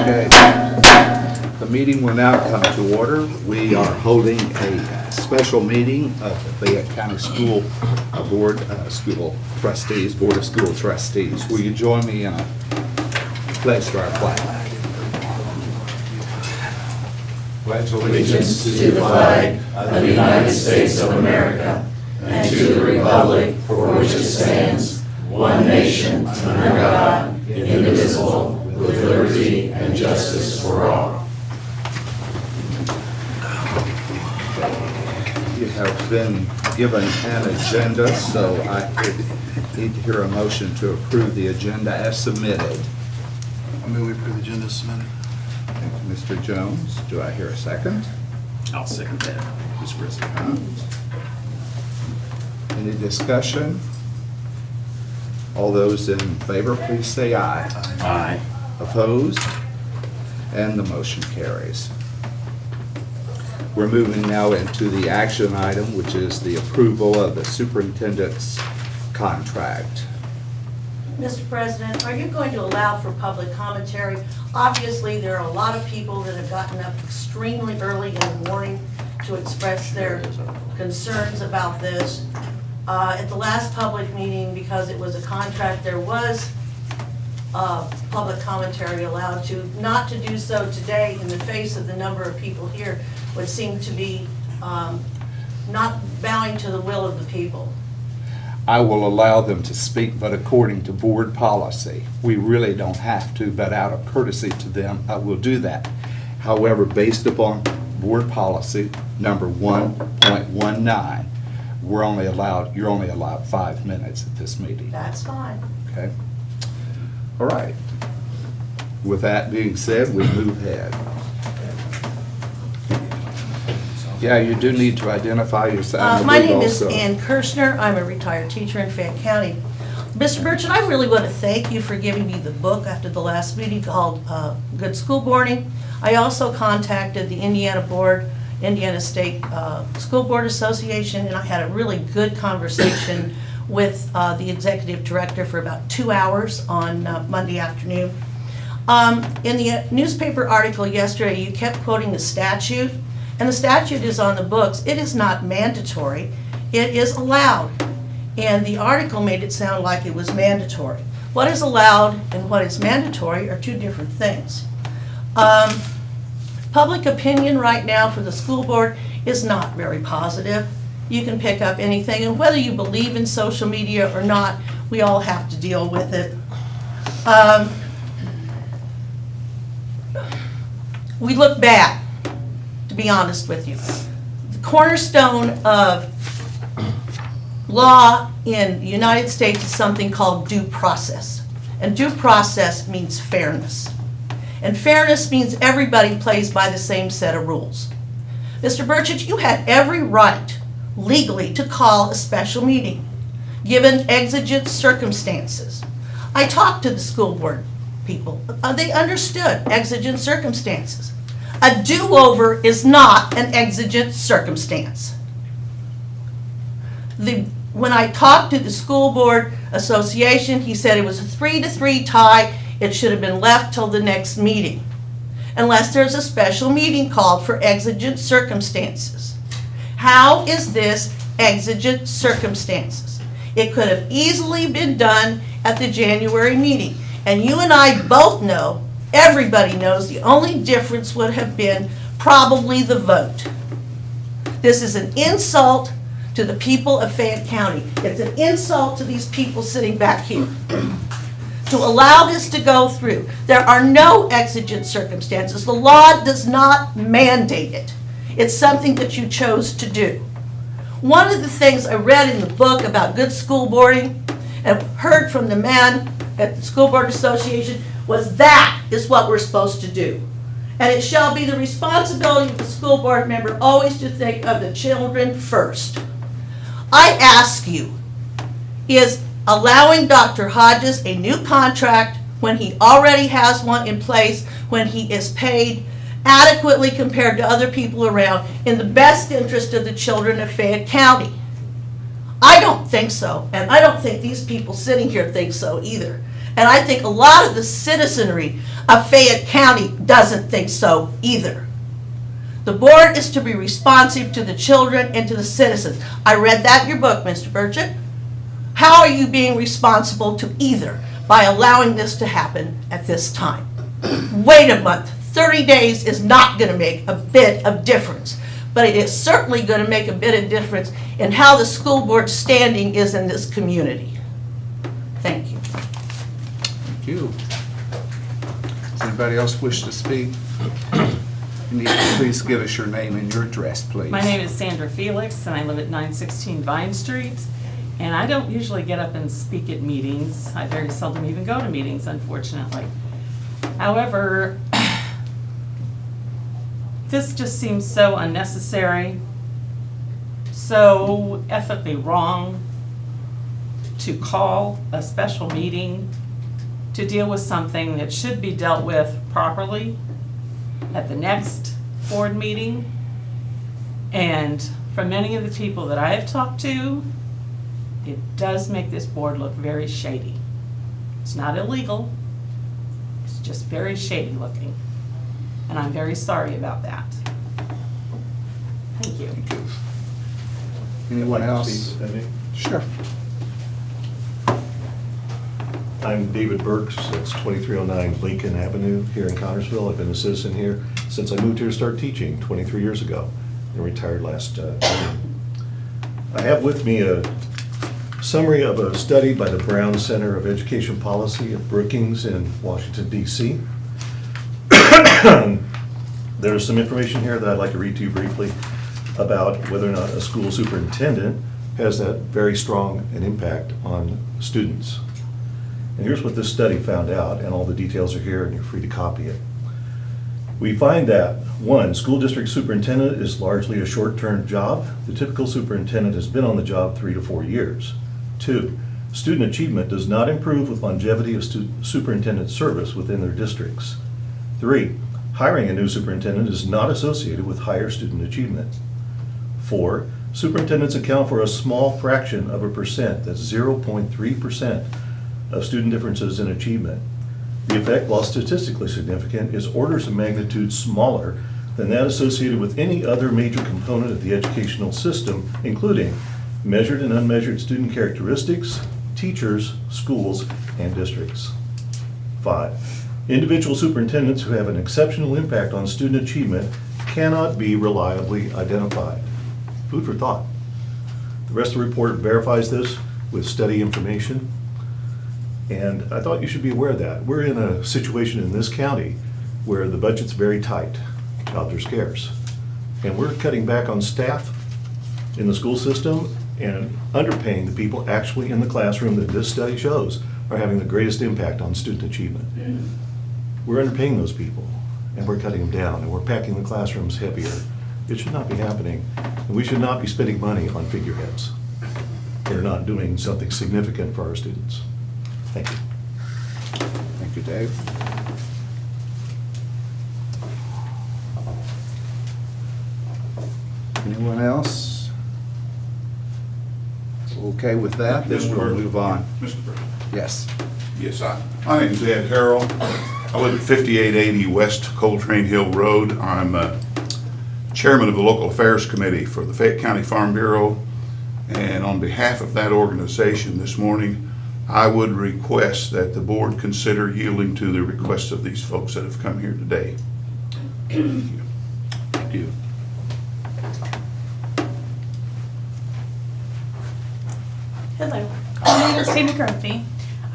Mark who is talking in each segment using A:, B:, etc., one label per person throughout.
A: Okay. The meeting will now come to order. We are holding a special meeting of the Fayette County School Board of School Trustees. Will you join me in a pledge to our flag? Pledge
B: Allegiance to the flag of the United States of America and to the republic for which it stands, one nation, under God, indivisible, with liberty and justice for all.
A: You have been given an agenda, so I need to hear a motion to approve the agenda as submitted.
C: I move we approve the agenda as submitted.
A: Thank you, Mr. Jones. Do I hear a second?
C: I'll second that, Mr. President.
A: Any discussion? All those in favor, please say aye.
C: Aye.
A: Opposed? And the motion carries. We're moving now into the action item, which is the approval of the superintendent's contract.
D: Mr. President, are you going to allow for public commentary? Obviously, there are a lot of people that have gotten up extremely early in the morning to express their concerns about this. At the last public meeting, because it was a contract, there was public commentary allowed to. Not to do so today in the face of the number of people here would seem to be not bowing to the will of the people.
A: I will allow them to speak, but according to board policy. We really don't have to, but out of courtesy to them, I will do that. However, based upon board policy number 1.19, you're only allowed 5 minutes at this meeting.
D: That's fine.
A: Okay? All right. With that being said, we move ahead. Yeah, you do need to identify yourself.
D: My name is Ann Kirshner. I'm a retired teacher in Fayette County. Mr. Burchett, I really want to thank you for giving me the book after the last meeting called Good School Boarding. I also contacted the Indiana State School Board Association, and I had a really good conversation with the executive director for about 2 hours on Monday afternoon. In the newspaper article yesterday, you kept quoting the statute, and the statute is on the books. It is not mandatory. It is allowed. And the article made it sound like it was mandatory. What is allowed and what is mandatory are two different things. Public opinion right now for the school board is not very positive. You can pick up anything, and whether you believe in social media or not, we all have to deal with it. We look bad, to be honest with you. The cornerstone of law in the United States is something called due process. And due process means fairness. And fairness means everybody plays by the same set of rules. Mr. Burchett, you had every right legally to call a special meeting, given exigent circumstances. I talked to the school board people. They understood exigent circumstances. A do-over is not an exigent circumstance. When I talked to the school board association, he said it was a 3-3 tie. It should have been left till the next meeting, unless there's a special meeting called for exigent circumstances. How is this exigent circumstances? It could have easily been done at the January meeting. And you and I both know, everybody knows, the only difference would have been probably the vote. This is an insult to the people of Fayette County. It's an insult to these people sitting back here. To allow this to go through. There are no exigent circumstances. The law does not mandate it. It's something that you chose to do. One of the things I read in the book about good school boarding and heard from the man at the School Board Association was that is what we're supposed to do. And it shall be the responsibility of the school board member always to think of the children first. I ask you, is allowing Dr. Hodges a new contract when he already has one in place, when he is paid adequately compared to other people around, in the best interest of the children of Fayette County? I don't think so, and I don't think these people sitting here think so either. And I think a lot of the citizenry of Fayette County doesn't think so either. The board is to be responsive to the children and to the citizens. I read that in your book, Mr. Burchett. How are you being responsible to either by allowing this to happen at this time? Wait a month. 30 days is not going to make a bit of difference, but it is certainly going to make a bit of difference in how the school board standing is in this community. Thank you.
A: Thank you. Does anybody else wish to speak? You need to please give us your name and your address, please.
E: My name is Sandra Felix, and I live at 916 Vine Street. And I don't usually get up and speak at meetings. I very seldom even go to meetings, unfortunately. However, this just seems so unnecessary, so ethically wrong to call a special meeting to deal with something that should be dealt with properly at the next board meeting. And from many of the people that I have talked to, it does make this board look very shady. It's not illegal, it's just very shady looking. And I'm very sorry about that. Thank you.
A: Thank you. Anyone else? Sure.
F: I'm David Burks, it's 2309 Lincoln Avenue here in Connersville. I've been a citizen here since I moved here to start teaching 23 years ago and retired last June. I have with me a summary of a study by the Brown Center of Education Policy at Brookings in Washington, D.C. There's some information here that I'd like to read to you briefly about whether or not a school superintendent has that very strong an impact on students. And here's what this study found out, and all the details are here and you're free to copy it. We find that, 1, school district superintendent is largely a short-term job. The typical superintendent has been on the job 3 to 4 years. 2, student achievement does not improve with longevity of superintendent service within their districts. 3, hiring a new superintendent is not associated with higher student achievement. 4, superintendents account for a small fraction of a percent, that's 0.3%, of student differences in achievement. The effect, while statistically significant, is orders of magnitude smaller than that associated with any other major component of the educational system, including measured and unmeasured student characteristics, teachers, schools, and districts. 5, individual superintendents who have an exceptional impact on student achievement cannot be reliably identified. Food for thought. The rest of the report verifies this with study information. And I thought you should be aware of that. We're in a situation in this county where the budget's very tight, jobs are scarce. And we're cutting back on staff in the school system and underpaying the people actually in the classroom that this study shows are having the greatest impact on student achievement. We're underpaying those people and we're cutting them down and we're packing the classrooms heavier. It should not be happening. And we should not be spending money on figureheads. They're not doing something significant for our students. Thank you.
A: Thank you, Dave. Anyone else? Okay with that, then
G: Mr.
A: we'll
G: Burke.
A: move on.
G: Mr. President.
A: Yes.
G: Yes, my name's Ed Harrell. I live at 5880 West Coltrane Hill Road. I'm chairman of the Local Affairs Committee for the Fayette County Farm Bureau. And on behalf of that organization this morning, I would request that the board consider yielding to the requests of these folks that have come here today. Thank you.
A: Thank you.
H: Hello, my name is Tammy Murphy.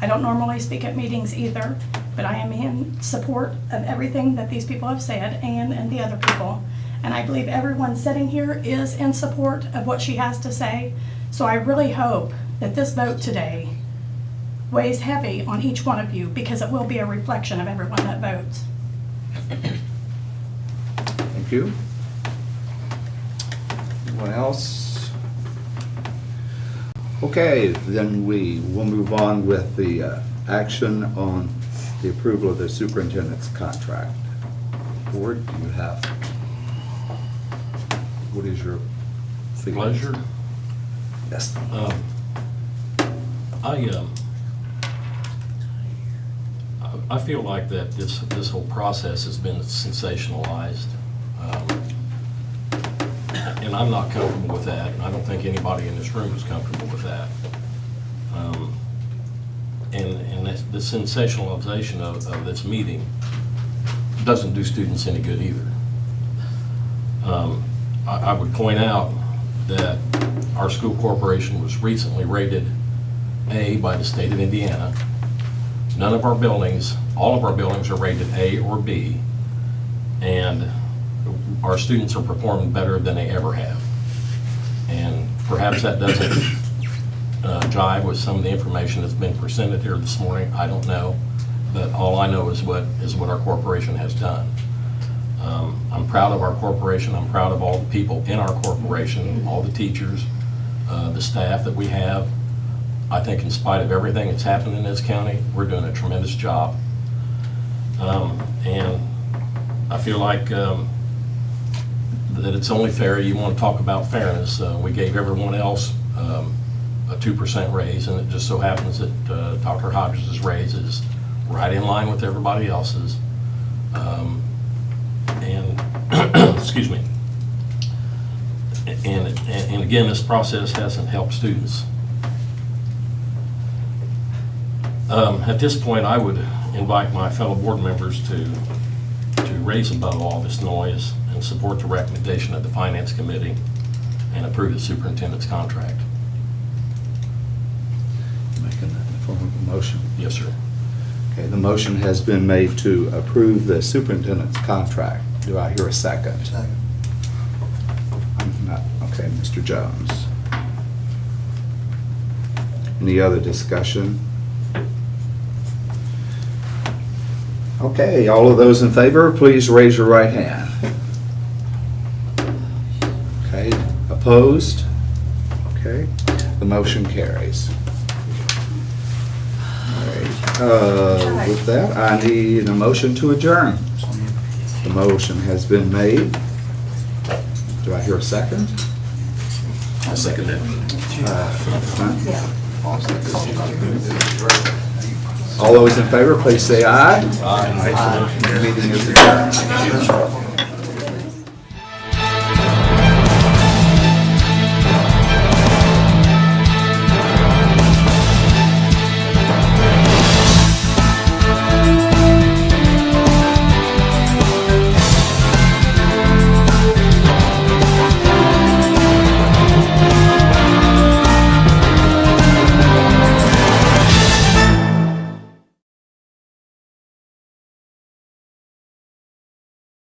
H: I don't normally speak at meetings either, but I am in support of everything that these people have said and the other people. And I believe everyone sitting here is in support of what she has to say. So I really hope that this vote today weighs heavy on each one of you because it will be a reflection of everyone that votes.
A: Thank you. Anyone else? Okay, then we will move on with the action on the approval of the superintendent's contract. Board, do you have, what is your feelings?
I: Pleasure.
A: Yes.
I: I feel like that this whole process has been sensationalized. And I'm not comfortable with that, and I don't think anybody in this room is comfortable with that. And the sensationalization of this meeting doesn't do students any good either. I would point out that our school corporation was recently rated A by the state of Indiana. None of our buildings, all of our buildings are rated A or B, and our students are performing better than they ever have. And perhaps that doesn't jive with some of the information that's been presented here this morning. I don't know, but all I know is what our corporation has done. I'm proud of our corporation. I'm proud of all the people in our corporation, all the teachers, the staff that we have. I think in spite of everything that's happened in this county, we're doing a tremendous job. And I feel like that it's only fair. You want to talk about fairness. We gave everyone else a 2% raise, and it just so happens that Dr. Hodges' raise is right in line with everybody else's. And excuse me. And again, this process hasn't helped students. At this point, I would invite my fellow board members to raise above all this noise and support the recommendation of the Finance Committee and approve the superintendent's contract.
A: Making that in the form of a motion.
I: Yes, sir.
A: Okay, the motion has been made to approve the superintendent's contract. Do I hear a second?
C: Second.
A: Okay, Mr. Jones. Any other discussion? Okay, all of those in favor, please raise your right hand. Okay, opposed? Okay, the motion carries. All right, with that, I need a motion to adjourn. The motion has been made. Do I hear a second?
C: I'll second that.
A: All those in favor, please say aye. Aye. Meeting is adjourned.